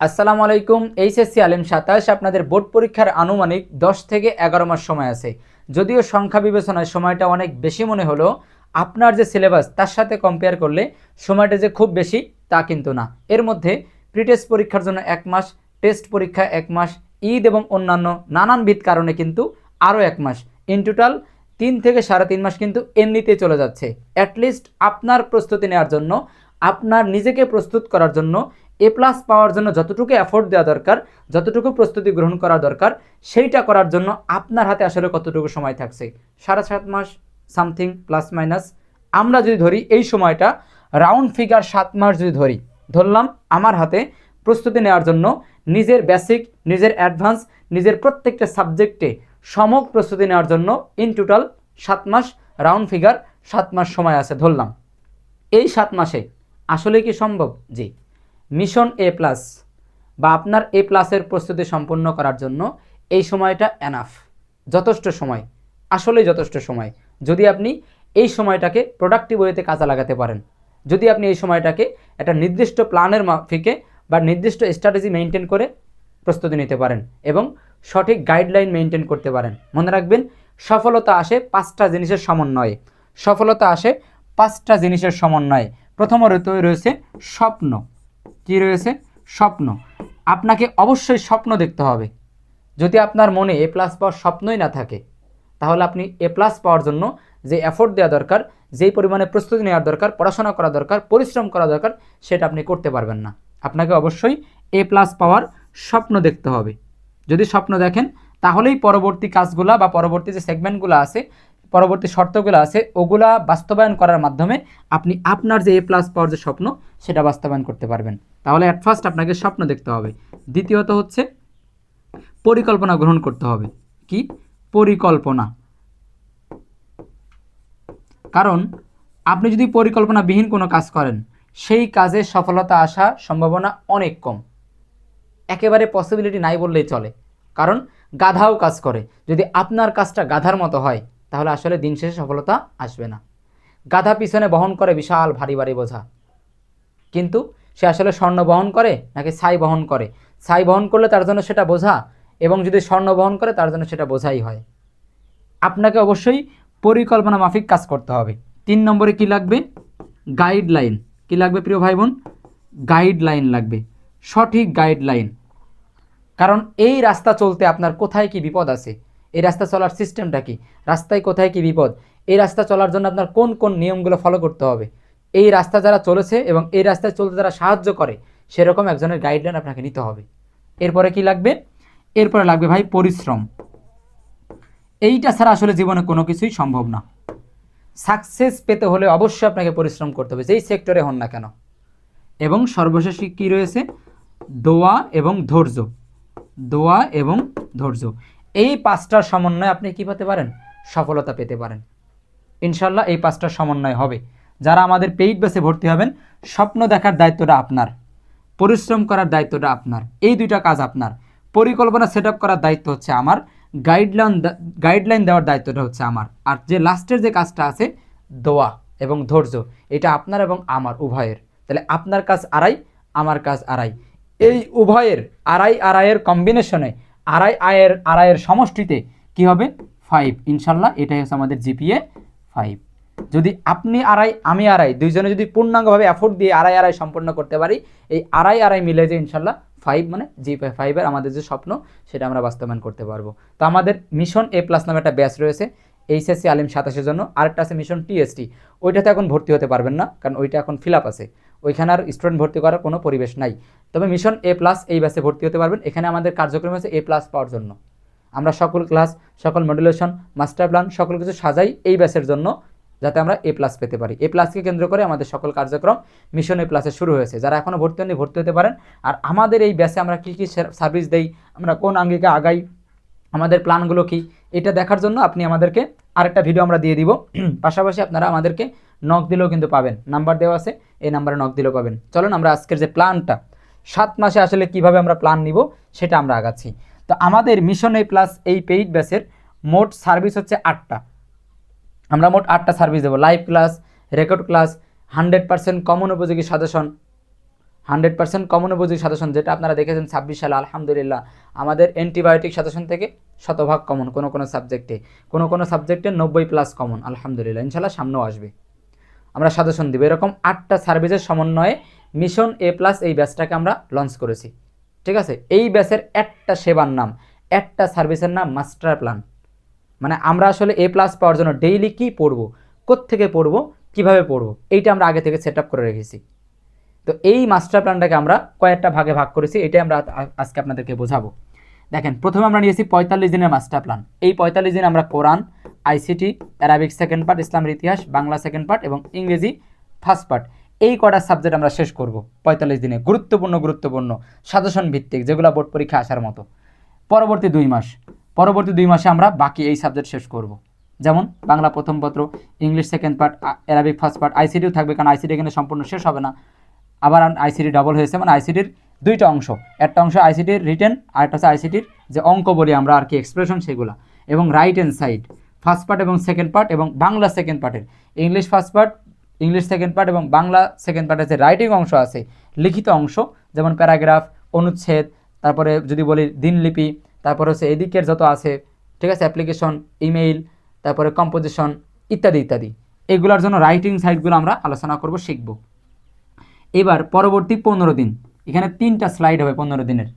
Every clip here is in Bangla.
আসসালামু আলাইকুম। এইচএসসি আলিম 27 আপনাদের বোর্ড পরীক্ষার আনুমানিক 10 থেকে 11 মাস সময় আছে। যদিও সংখ্যা বিবেচনায় সময়টা অনেক বেশি মনে হলো, আপনার যে সিলেবাস তার সাথে কম্পেয়ার করলে সময়টা যে খুব বেশি তা কিন্তু না। এর মধ্যে প্রিটেস্ট পরীক্ষার জন্য 1 মাস, টেস্ট পরীক্ষা 1 মাস, ঈদ এবং অন্যান্য নানানবিধ কারণে কিন্তু আরও 1 মাস, ইন টোটাল 3 থেকে 3.5 মাস কিন্তু এমনিতেই চলে যাচ্ছে। অ্যাটলিস্ট আপনার প্রস্তুতি নেওয়ার জন্য, আপনার নিজেকে প্রস্তুত করার জন্য, A+ পাওয়ার জন্য যতটুকু এফোর্ট দেওয়া দরকার, যতটুকু প্রস্তুতি গ্রহণ করা দরকার, সেইটা করার জন্য আপনার হাতে আসলে কতটুকু সময় থাকছে? 7.5 মাস সামথিং প্লাস মাইনাস। আমরা যদি ধরি এই সময়টা রাউন্ড ফিগার 7 মাস যদি ধরলাম আমার হাতে প্রস্তুতি নেওয়ার জন্য, নিজের বেসিক, নিজের অ্যাডভান্স, নিজের প্রত্যেকটা সাবজেক্টে সমগ্র প্রস্তুতি নেওয়ার জন্য ইন টোটাল 7 মাস, রাউন্ড ফিগার 7 মাস সময় আছে ধরলাম। এই 7 মাসে আসলে কি সম্ভব? জি। মিশন A+ বা আপনার A+-এর প্রস্তুতি সম্পন্ন করার জন্য এই সময়টা এনাফ, যথেষ্ট সময়, আসলেই যথেষ্ট সময়। যদি আপনি এই সময়টাকে প্রোডাক্টিভ ওয়েতে কাজে লাগাতে পারেন, যদি আপনি এই সময়টাকে একটা নির্দিষ্ট প্ল্যানের মাফিকে বা নির্দিষ্ট স্ট্র্যাটেজি মেনটেন করে প্রস্তুতি নিতে পারেন এবং সঠিক গাইডলাইন মেনটেন করতে পারেন। মনে রাখবেন, সফলতা আসে 5টা জিনিসের সমন্বয়ে। সফলতা আসে 5টা জিনিসের সমন্বয়ে। প্রথমত রয়েছে স্বপ্ন। কি রয়েছে? স্বপ্ন। আপনাকে অবশ্যই স্বপ্ন দেখতে হবে। যদি আপনার মনে A+ পাওয়ার স্বপ্নই না থাকে, তাহলে আপনি A+ পাওয়ার জন্য যে এফোর্ট দেওয়া দরকার, যেই পরিমাণে প্রস্তুতি নেওয়ার দরকার, পড়াশোনা করা দরকার, পরিশ্রম করা দরকার, সেটা আপনি করতে পারবেন না। আপনাকে অবশ্যই A+ পাওয়ার স্বপ্ন দেখতে হবে। যদি স্বপ্ন দেখেন, তাহলেই পরবর্তী কাজগুলা বা পরবর্তী যে সেগমেন্টগুলো আছে, পরবর্তী শর্তগুলো আছে, ওগুলা বাস্তবায়ন করার মাধ্যমে আপনি আপনার যে A+ পাওয়ার যে স্বপ্ন, সেটা বাস্তবায়ন করতে পারবেন। তাহলে অ্যাট ফার্স্ট আপনাকে স্বপ্ন দেখতে হবে। দ্বিতীয়ত হচ্ছে পরিকল্পনা গ্রহণ করতে হবে। কি? পরিকল্পনা। কারণ আপনি যদি পরিকল্পনাবিহীন কোনো কাজ করেন, সেই কাজে সফলতা আসার সম্ভাবনা অনেক কম, একেবারে পসিবিলিটি নাই বললেই চলে। কারণ গাধাও কাজ করে। যদি আপনার কাজটা গাধার মতো হয়, তাহলে আসলে দিন শেষে সফলতা আসবে না। গাধা পিছনে বহন করে বিশাল ভারী ভারী বোঝা, কিন্তু সে আসলে স্বর্ণ বহন করে নাকি ছাই বহন করে? ছাই বহন করলে তার জন্য সেটা বোঝা, এবং যদি স্বর্ণ বহন করে তার জন্য সেটা বোঝাই হয়। আপনাকে অবশ্যই পরিকল্পনা মাফিক কাজ করতে হবে। 3 নম্বরে কি লাগবে? গাইডলাইন। কি লাগবে প্রিয় ভাই বোন? গাইডলাইন লাগবে, সঠিক গাইডলাইন। কারণ এই রাস্তা চলতে আপনার কোথায় কি বিপদ আছে, এই রাস্তা চলার সিস্টেমটা কি, রাস্তায় কোথায় কি বিপদ, এই রাস্তা চলার জন্য আপনার কোন কোন নিয়মগুলো ফলো করতে হবে, এই রাস্তা যারা চলেছে এবং এই রাস্তায় চলতে যারা সাহায্য করে, সেরকম একজনের গাইডলাইন আপনাকে নিতে হবে। এরপরে কি লাগবে? এরপরে লাগবে ভাই পরিশ্রম। এইটা ছাড়া আসলে জীবনে কোনো কিছুই সম্ভব না। সাকসেস পেতে হলে অবশ্যই আপনাকে পরিশ্রম করতে হবে, যেই সেক্টরে হন না কেন। এবং সর্বশেষ কি রয়েছে? দোয়া এবং ধৈর্য। দোয়া এবং ধৈর্য। এই 5টার সমন্বয়ে আপনি কি পেতে পারেন? সফলতা পেতে পারেন। ইনশাল্লাহ এই 5টার সমন্বয় হবে। যারা আমাদের পেইড ব্যাচে ভর্তি হবেন, স্বপ্ন দেখার দায়িত্বটা আপনার, পরিশ্রম করার দায়িত্বটা আপনার, এই 2টা কাজ আপনার। পরিকল্পনা সেট আপ করার দায়িত্ব হচ্ছে আমার, গাইডলাইন দেওয়ার দায়িত্বটা হচ্ছে আমার। আর যে লাস্টের যে কাজটা আছে, দোয়া এবং ধৈর্য, এটা আপনার এবং আমার উভয়ের। তাহলে আপনার কাজ আড়াই, আমার কাজ আড়াই। এই উভয়ের আড়াই আড়াইয়ের কম্বিনেশনে, আড়াইয়ের সমষ্টিতে কি হবে? 5। ইনশাল্লাহ এটাই হচ্ছে আমাদের জিপিএ 5। যদি আপনি আড়াই, আমি আড়াই, দুইজনে যদি পূর্ণাঙ্গভাবে এফোর্ট দিয়ে আড়াই আড়াই সম্পন্ন করতে পারি, এই আড়াই আড়াই মিলে যে ইনশাল্লাহ 5 মানে জিপিএ 5-এর আমাদের যে স্বপ্ন, সেটা আমরা বাস্তবায়ন করতে পারবো। তো আমাদের মিশন A+ নামে একটা ব্যাচ রয়েছে এইচএসসি আলিম 27-এর জন্য। আরেকটা আছে মিশন TST, ওইটাতে এখন ভর্তি হতে পারবেন না, কারণ ওইটা এখন ফিল আপ আছে, ওইখানে আর স্টুডেন্ট ভর্তি করার কোনো পরিবেশ নাই। তবে মিশন A+ এই ব্যাচে ভর্তি হতে পারবেন। এখানে আমাদের কার্যক্রম আছে A+ পাওয়ার জন্য। আমরা সকল ক্লাস, সকল মডুলেশন, মাস্টার প্ল্যান, সকল কিছু সাজাই এই ব্যাচের জন্য, যাতে আমরা A+ পেতে পারি। A+কে কেন্দ্র করে আমাদের সকল কার্যক্রম মিশন A+-এ শুরু হয়েছে। যারা এখনও ভর্তি হননি, ভর্তি হতে পারেন। আর আমাদের এই ব্যাচে আমরা কী কী সার্ভিস দেই, আমরা কোন আঙ্গিকে আগাই, আমাদের প্ল্যানগুলো কি, এটা দেখার জন্য আপনি আমাদেরকে আরেকটা ভিডিও আমরা দিয়ে দিব। পাশাপাশি আপনারা আমাদেরকে নক দিলেও কিন্তু পাবেন, নাম্বার দেওয়া আছে, এই নাম্বারে নক দিলেও পাবেন। চলুন আমরা আজকের যে প্ল্যানটা, 7 মাসে আসলে কিভাবে আমরা প্ল্যান নিব, সেটা আমরা আগাচ্ছি। তো আমাদের মিশন A+ এই পেইড ব্যাচের মোট সার্ভিস হচ্ছে 8টা। আমরা মোট 8টা সার্ভিস দেবো। Live class, record class, 100% common উপযোগী সাজেশন, 100% কমন উপযোগী সাজেশন, যেটা আপনারা দেখেছেন 26 সালে আলহামদুলিল্লাহ আমাদের অ্যান্টিবায়োটিক সাজেশন থেকে শতভাগ কমন, কোনো সাবজেক্টে 90+ কমন আলহামদুলিল্লাহ। ইনশাল্লাহ সামনেও আসবে, আমরা সাজেশন দিব। এরকম 8টা সার্ভিসের সমন্বয়ে মিশন A+ এই ব্যাচটাকে আমরা লঞ্চ করেছি। ঠিক আছে, এই ব্যাচের একটা সেবার নাম, একটা সার্ভিসের নাম মাস্টার প্ল্যান। মানে আমরা আসলে A+ পাওয়ার জন্য ডেইলি কী পড়বো, কোত্থেকে পড়বো, কীভাবে পড়বো, এইটা আমরা আগে থেকে সেট আপ করে রেখেছি। তো এই মাস্টার প্ল্যানটাকে আমরা কয়েকটা ভাগে ভাগ করেছি, এটাই আমরা আজকে আপনাদেরকে বোঝাবো। দেখেন, প্রথমে আমরা নিয়েছি 45 দিনের মাস্টার প্ল্যান। এই 45 দিন আমরা কোরআন, ICT, অ্যারাবিক সেকেন্ড পার্ট, ইসলামের ইতিহাস, বাংলা সেকেন্ড পার্ট এবং ইংরেজি ফার্স্ট পার্ট, এই কটা সাবজেক্ট আমরা শেষ করব 45 দিনে। গুরুত্বপূর্ণ সাজেশন ভিত্তিক, যেগুলো বোর্ড পরীক্ষা আসার মতো। পরবর্তী 2 মাসে আমরা বাকি এই সাবজেক্ট শেষ করব। যেমন বাংলা প্রথম পত্র, English second part, Arabic first part, ICTও থাকবে, কারণ ICT এখানে সম্পূর্ণ শেষ হবে না। আবার ICT ডাবল হয়েছে, মানে ICTর দুইটা অংশ, একটা অংশ ICTর রিটেন, আর একটা হচ্ছে ICTর যে অঙ্ক বলি আমরা আর কি, এক্সপ্রেশন, সেগুলো। এবং right hand side first part এবং সেকেন্ড পার্ট, এবং বাংলা সেকেন্ড পার্টের English first part, English second part এবং বাংলা সেকেন্ড পার্টের যে রাইটিং অংশ আছে, লিখিত অংশ, যেমন প্যারাগ্রাফ, অনুচ্ছেদ, তারপরে যদি বলি দিনলিপি, তারপরে হচ্ছে এদিকের যত আছে, ঠিক আছে, অ্যাপ্লিকেশন, ইমেইল, তারপরে কম্পোজিশন ইত্যাদি, এগুলোর জন্য রাইটিং সাইটগুলো আমরা আলোচনা করব, শিখব। এবার পরবর্তী 15 দিন, এখানে 3টা স্লাইড হবে 15 দিনের,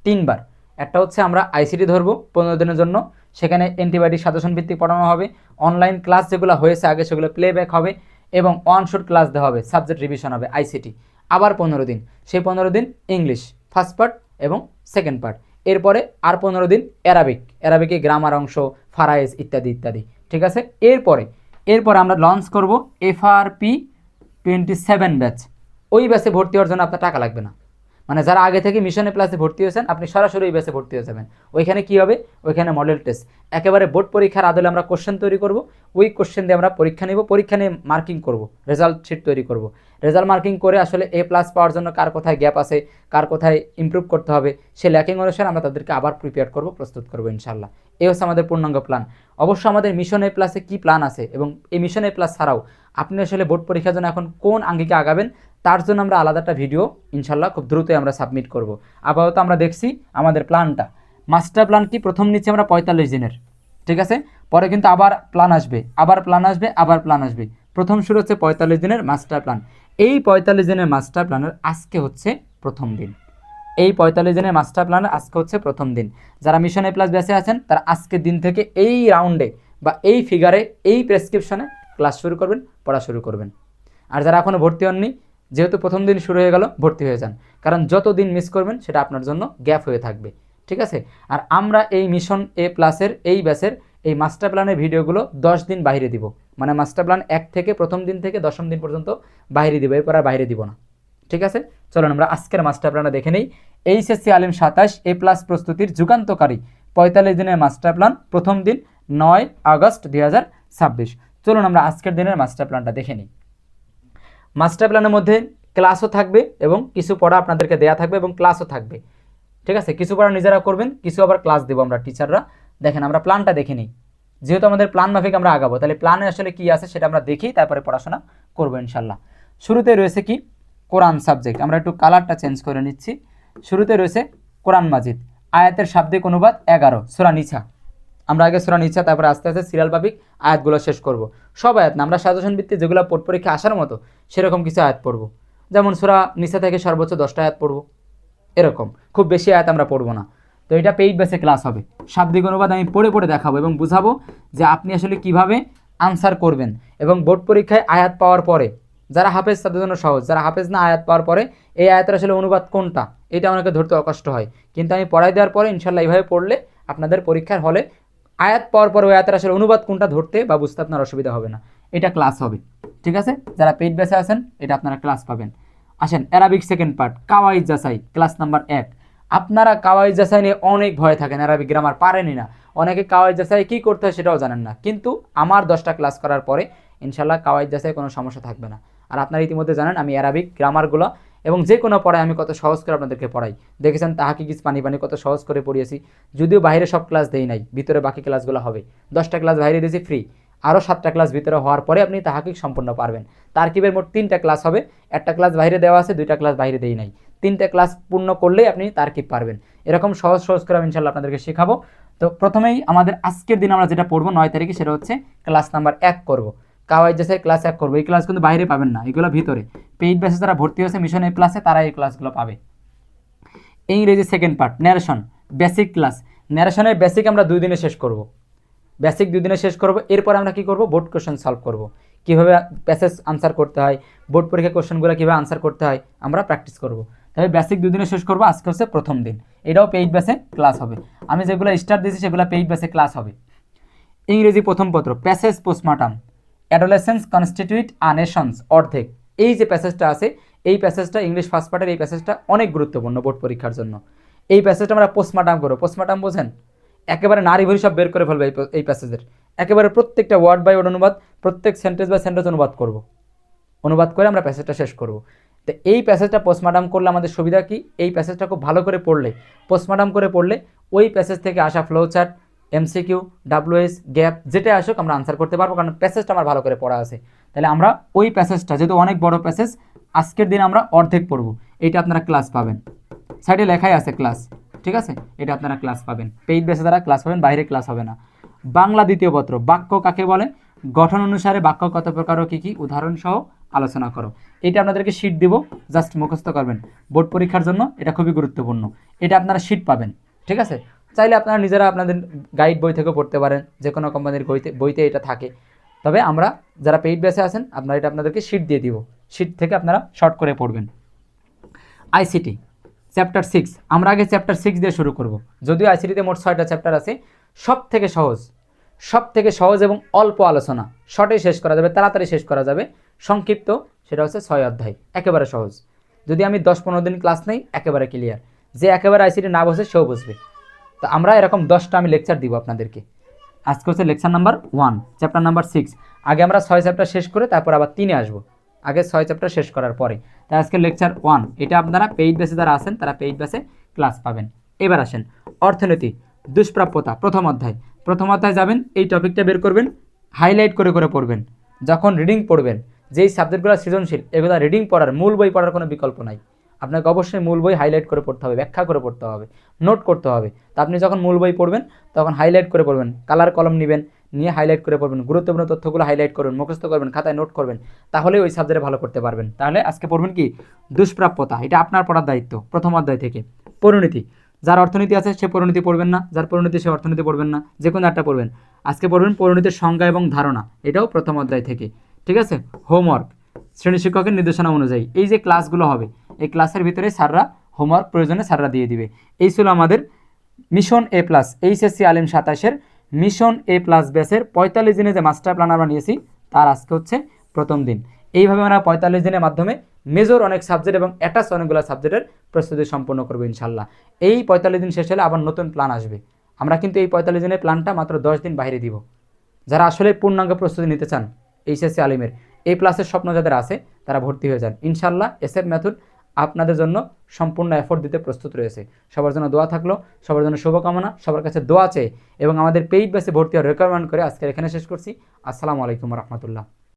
3বার। একটা হচ্ছে আমরা ICT ধরবো 15 দিনের জন্য, সেখানে অ্যান্টিবায়োটিক সাজেশন ভিত্তিক পড়ানো হবে। অনলাইন ক্লাস যেগুলো হয়েছে আগে সেগুলো প্লেব্যাক হবে, এবং ওয়ান শট ক্লাস দেওয়া হবে, সাবজেক্ট রিভিশন হবে ICT। আবার 15 দিন, সেই 15 দিন ইংলিশ ফার্স্ট পার্ট এবং সেকেন্ড পার্ট। এরপরে আর 15 দিন অ্যারাবিকে গ্রামার অংশ, ফারাইজ ইত্যাদি। ঠিক আছে, এরপরে আমরা লঞ্চ করব FRP 27 ব্যাচ। ওই ব্যাচে ভর্তি হওয়ার জন্য আপনার টাকা লাগবে না, মানে যারা আগে থেকে মিশন A+ ভর্তি হয়েছেন, আপনি সরাসরি ওই ব্যাচে ভর্তি হয়ে যাবেন। ওইখানে কি হবে, ওইখানে মডেল টেস্ট, একেবারে বোর্ড পরীক্ষার আদলে আমরা কোশ্চেন তৈরি করব। ওই কোশ্চেন দিয়ে আমরা পরীক্ষা নেব, পরীক্ষা নিয়ে মার্কিং করব, রেজাল্ট শিট তৈরি করব। রেজাল্ট মার্কিং করে আসলে A+ পাওয়ার জন্য কার কোথায় গ্যাপ আছে, কার কোথায় ইমপ্রুভ করতে হবে, সেই ল্যাকিং অনুসারে আমরা তাদেরকে আবার প্রিপেয়ার করব, প্রস্তুত করব ইনশাল্লাহ। এই হচ্ছে আমাদের পূর্ণাঙ্গ প্ল্যান। অবশ্য আমাদের মিশন A+-এ কী প্ল্যান আছে, এবং এই মিশন A+ ছাড়াও আপনি আসলে বোর্ড পরীক্ষার জন্য এখন কোন আঙ্গিকে আগাবেন, তার জন্য আমরা আলাদা একটা ভিডিও ইনশাল্লাহ খুব দ্রুতই আমরা সাবমিট করব। আপাতত আমরা দেখছি আমাদের প্ল্যানটা, মাস্টার প্ল্যান কি, প্রথম নিচ্ছি আমরা 45 দিনের, ঠিক আছে। পরে কিন্তু আবার প্ল্যান আসবে। প্রথম শুরু হচ্ছে 45 দিনের মাস্টার প্ল্যান। এই 45 দিনের মাস্টার প্ল্যানের আজকে হচ্ছে প্রথম দিন। যারা মিশন A+ ব্যাচে আছেন, তারা আজকের দিন থেকে এই রাউন্ডে বা এই ফিগারে, এই প্রেসক্রিপশনে ক্লাস শুরু করবেন, পড়া শুরু করবেন। আর যারা এখনও ভর্তি হননি, যেহেতু প্রথম দিন শুরু হয়ে গেল, ভর্তি হয়ে যান, কারণ যত দিন মিস করবেন সেটা আপনার জন্য গ্যাপ হয়ে থাকবে, ঠিক আছে। আর আমরা এই মিশন A+-এর এই ব্যাচের এই মাস্টার প্ল্যানের ভিডিওগুলো 10 দিন বাইরে দিব, মানে মাস্টার প্ল্যান 1 থেকে প্রথম দিন থেকে 10ম দিন পর্যন্ত বাইরে দিব, এরপর আর বাইরে দিব না, ঠিক আছে। চলুন আমরা আজকের মাস্টার প্ল্যানটা দেখে নেই। HSC আলিম 27 A+ প্রস্তুতির যুগান্তকারী 45 দিনের মাস্টার প্ল্যান, প্রথম দিন 9 আগস্ট 2026। চলুন আমরা আজকের দিনের মাস্টার প্ল্যানটা দেখে নিই। মাস্টার প্ল্যানের মধ্যে ক্লাসও থাকবে এবং কিছু পড়া আপনাদেরকে দেয়া থাকবে এবং ক্লাসও থাকবে, ঠিক আছে। কিছু পড়া নিজেরা করবেন, কিছু আবার ক্লাস দেবো আমরা টিচাররা। দেখেন, আমরা প্ল্যানটা দেখে নিই, যেহেতু আমাদের প্ল্যান মাফিক আমরা আগাবো, তাহলে প্ল্যানে আসলে কি আছে সেটা আমরা দেখি, তারপরে পড়াশোনা করবো ইনশাল্লাহ। শুরুতে রয়েছে কি, কোরআন সাবজেক্ট। আমরা একটু কালারটা চেঞ্জ করে নিচ্ছি। শুরুতে রয়েছে কোরআন মাজিদ, আয়াতের শাব্দিক অনুবাদ 11, সূরা নিসা। আমরা আগে সূরা নিসা, তারপরে আস্তে আস্তে সিরিয়াল পাবিক আয়াতগুলো শেষ করব। সব আয়াত না, আমরা সাজেশন ভিত্তিক যেগুলো বোর্ড পরীক্ষা আসার মতো সেরকম কিছু আয়াত পড়ব। যেমন সূরা নিসা থেকে সর্বোচ্চ 10টা আয়াত পড়ব, এরকম খুব বেশি আয়াত আমরা পড়বো না। তো এটা পেইড বেসে ক্লাস হবে, শাব্দিক অনুবাদ আমি পড়ে দেখাবো এবং বুঝাবো যে আপনি আসলে কিভাবে আনসার করবেন। এবং বোর্ড পরীক্ষায় আয়াত পাওয়ার পরে যারা হাফেজ তাদের জন্য সহজ, যারা হাফেজ না, আয়াত পাওয়ার পরে এই আয়াতের আসলে অনুবাদ কোনটা, এটা অনেকে ধরতে অকষ্ট হয়, কিন্তু আমি পড়াই দেওয়ার পরে ইনশাল্লাহ এইভাবে পড়লে আপনাদের পরীক্ষার হলে আয়াত পাওয়ার পরে ওই আয়াতের আসলে অনুবাদ কোনটা ধরতে বা বুঝতে আপনার অসুবিধা হবে না। এটা ক্লাস হবে, ঠিক আছে। যারা পেইড বেসে আছেন এটা আপনারা ক্লাস পাবেন। আসেন, অ্যারাবিক সেকেন্ড পার্ট, কাওয়াইদ জাসাই, ক্লাস নাম্বার 1। আপনারা কাওয়াইদ জাসাই নিয়ে অনেক ভয় থাকেন, অ্যারাবিক গ্রামার পারেনই না, অনেকে কাওয়াইদ জাসাই কী করতে হয় সেটাও জানেন না, কিন্তু আমার 10টা ক্লাস করার পরে ইনশাল্লাহ কাওয়াইদ জাসাই কোনো সমস্যা থাকবে না। আর আপনারা ইতিমধ্যে জানেন আমি অ্যারাবিক গ্রামারগুলো এবং যে কোনো পড়ায় আমি কত সহজ করে আপনাদেরকে পড়াই। দেখেছেন তাহাকিক পানি কত সহজ করে পড়িয়েছি, যদিও বাইরে সব ক্লাস দেই নাই, ভিতরে বাকি ক্লাসগুলো হবে। 10টা ক্লাস বাইরে দিয়েছি ফ্রি, আরও 7টা ক্লাস ভিতরে হওয়ার পরে আপনি তাহাকিক সম্পূর্ণ পারবেন। তারকিবের মোট 3টা ক্লাস হবে, একটা ক্লাস বাইরে দেওয়া আছে, 2টা ক্লাস বাইরে দেই নাই। 3টে ক্লাস পূর্ণ করলেই আপনি তারকিব পারবেন। এরকম সহজ সহজ করে আমি ইনশাল্লাহ আপনাদেরকে শেখাবো। তো প্রথমেই আমাদের আজকের দিন আমরা যেটা পড়বো 9 তারিখে, সেটা হচ্ছে ক্লাস নাম্বার 1 করবো। কাওয়াইজেসের ক্লাস 1 করবো। এই ক্লাস কিন্তু বাইরে পাবেন না, এগুলো ভিতরে পেইড ব্যাচে যারা ভর্তি হয়েছে মিশন এ প্লাসে তারা এই ক্লাসগুলো পাবে। ইংরেজি second part narration basic class. ন্যারেশনের বেসিক আমরা 2 দিনে শেষ করব। বেসিক 2 দিনে শেষ করব। এরপর আমরা কি করব, বোর্ড কোশ্চেন সলভ করব, কীভাবে প্যাসেজ আনসার করতে হয়, বোর্ড পরীক্ষা কোশ্চেনগুলো কীভাবে আনসার করতে হয় আমরা প্র্যাকটিস করব। তবে বেসিক 2 দিনে শেষ করব। আজকে হচ্ছে প্রথম দিন, এটাও পেইড ব্যাচে ক্লাস হবে। আমি যেগুলো স্টার্ট দিয়েছি সেগুলো পেইড ব্যাচে ক্লাস হবে। ইংরেজি প্রথম পত্র প্যাসেজ পোস্টমার্টাম অ্যাডোলেসেন্স কনস্টিটিউট আ নেশনস অর্ধেক। এই যে প্যাসেজটা আছে, এই প্যাসেজটা ইংলিশ ফার্স্ট পার্টের এই প্যাসেজটা অনেক গুরুত্বপূর্ণ বোর্ড পরীক্ষার জন্য। এই প্যাসেজটা আমরা পোস্টমার্টাম করবো। পোস্টমার্টাম বোঝেন, একেবারে নারী ভরি সব বের করে ফেলবে এই প্যাসেজের, একেবারে প্রত্যেকটা ওয়ার্ড বাই ওয়ার্ড অনুবাদ, প্রত্যেক সেন্টেন্স বাই সেন্টেন্স অনুবাদ করব। অনুবাদ করে আমরা প্যাসেজটা শেষ করব। তো এই প্যাসেজটা পোস্টমার্টাম করলে আমাদের সুবিধা কি, এই প্যাসেজটা খুব ভালো করে পড়লে, পোস্টমার্টাম করে পড়লে ওই প্যাসেজ থেকে আসা flow chart, MCQ, WS, gap যেটা আসুক আমরা আনসার করতে পারবো, কারণ প্যাসেজটা আমার ভালো করে পড়া আছে। তাহলে আমরা ওই প্যাসেজটা, যেহেতু অনেক বড় প্যাসেজ, আজকের দিন আমরা অর্ধেক পড়বো। এইটা আপনারা ক্লাস পাবেন, সাইডে লেখাই আছে ক্লাস, ঠিক আছে? এটা আপনারা ক্লাস পাবেন, পেইড বেসে দ্বারা ক্লাস পাবেন, বাইরে ক্লাস হবে না। বাংলা দ্বিতীয় পত্র বাক্য কাকে বলে, গঠন অনুসারে বাক্য কত প্রকার ও কী কী, উদাহরণ সহ আলোচনা করো। এটা আপনাদেরকে শিট দিব, জাস্ট মুখস্থ করবেন বোর্ড পরীক্ষার জন্য, এটা খুবই গুরুত্বপূর্ণ। এটা আপনারা শিট পাবেন, ঠিক আছে? চাইলে আপনারা নিজেরা আপনাদের গাইড বই থেকেও পড়তে পারেন, যে কোনো কোম্পানির বইতে এটা থাকে। তবে আমরা যারা পেইড বেসে আছেন, আপনারা এটা আপনাদেরকে শিট দিয়ে দিব, শিট থেকে আপনারা শর্ট করে পড়বেন। আইসিটি চ্যাপ্টার 6, আমরা আগে চ্যাপ্টার 6 দিয়ে শুরু করব। যদিও আইসিটিতে মোট 6টা চ্যাপ্টার আছে, সব থেকে সহজ এবং অল্প আলোচনা, শর্টে শেষ করা যাবে, তাড়াতাড়ি শেষ করা যাবে, সংক্ষিপ্ত, সেটা হচ্ছে 6 অধ্যায়, একেবারে সহজ। যদি আমি 10-15 দিন ক্লাস নেই, একেবারে ক্লিয়ার। যে একেবারে আইসিটি না বসে সেও বুঝবে। তো আমরা এরকম 10টা আমি লেকচার দিব আপনাদেরকে। আজকে হচ্ছে লেকচার নাম্বার 1, চ্যাপ্টার নাম্বার 6। আগে আমরা 6 চ্যাপ্টার শেষ করে তারপর আবার 3-এ আসবো, আগে 6 চ্যাপ্টার শেষ করার পরে। তাই আজকে লেকচার 1, এটা আপনারা পেইড বেসে যারা আছেন তারা পেইড বেসে ক্লাস পাবেন। এবার আসেন অর্থনীতি দুষ্প্রাপ্যতা প্রথম অধ্যায় যাবেন, এই টপিকটা বের করবেন, হাইলাইট করে করে পড়বেন। যখন রিডিং পড়বেন, যেই সাবজেক্টগুলো সৃজনশীল, এগুলো রিডিং পড়ার, মূল বই পড়ার কোনো বিকল্প নাই। আপনাকে অবশ্যই মূল বই হাইলাইট করে পড়তে হবে, ব্যাখ্যা করে পড়তে হবে, নোট করতে হবে। তা আপনি যখন মূল বই পড়বেন তখন হাইলাইট করে পড়বেন, কালার কলম নেবেন, নিয়ে হাইলাইট করে পড়বেন, গুরুত্বপূর্ণ তথ্যগুলো হাইলাইট করবেন, মুখস্থ করবেন, খাতায় নোট করবেন, তাহলে ওই সাবজেক্টে ভালো করতে পারবেন। তাহলে আজকে পড়বেন কি, দুষ্প্রাপ্যতা, এটা আপনার পড়ার দায়িত্ব প্রথম অধ্যায় থেকে। পরিণতি, যার অর্থনীতি আছে সে পরিণতি পড়বেন না, যার পরিণতি সে অর্থনীতি পড়বেন না, যে কোনো একটা পড়বেন। আজকে পড়বেন পরিণতির সংজ্ঞা এবং ধারণা, এটাও প্রথম অধ্যায় থেকে, ঠিক আছে? হোমওয়ার্ক শ্রেণী শিক্ষকের নির্দেশনা অনুযায়ী এই যে ক্লাসগুলো হবে, এই ক্লাসের ভিতরে স্যাররা হোমওয়ার্ক প্রয়োজনে স্যাররা দিয়ে দিবে। এই ছিল আমাদের মিশন এ প্লাস এইচএসসি আলিম 27-এর মিশন এ প্লাস ব্যাচের 45 দিনে যে মাস্টার প্ল্যান আমরা নিয়েছি, তার আজকে হচ্ছে প্রথম দিন। এইভাবে আমরা 45 দিনের মাধ্যমে মেজর অনেক সাবজেক্ট এবং অ্যাটাচ অনেকগুলো সাবজেক্টের প্রস্তুতি সম্পন্ন করবো ইনশাল্লাহ। এই 45 দিন শেষ হলে আবার নতুন প্ল্যান আসবে। আমরা কিন্তু এই 45 দিনের প্ল্যানটা মাত্র 10 দিন বাইরে দিব। যারা আসলে পূর্ণাঙ্গ প্রস্তুতি নিতে চান এইচএসসি আলিমের এ প্লাসের স্বপ্ন যাদের আছে, তারা ভর্তি হয়ে যান ইনশাল্লাহ। এসএফ মেথড আপনাদের জন্য সম্পূর্ণ এফোর্ট দিতে প্রস্তুত রয়েছে। সবার জন্য দোয়া থাকলো, সবার জন্য শুভকামনা, সবার কাছে দোয়া চেয়ে এবং আমাদের পেইড বেসে ভর্তি হওয়ার রেকমেন্ড করে আজকে এখানে শেষ করছি। আসসালামু আলাইকুম রহমতুল্লাহ।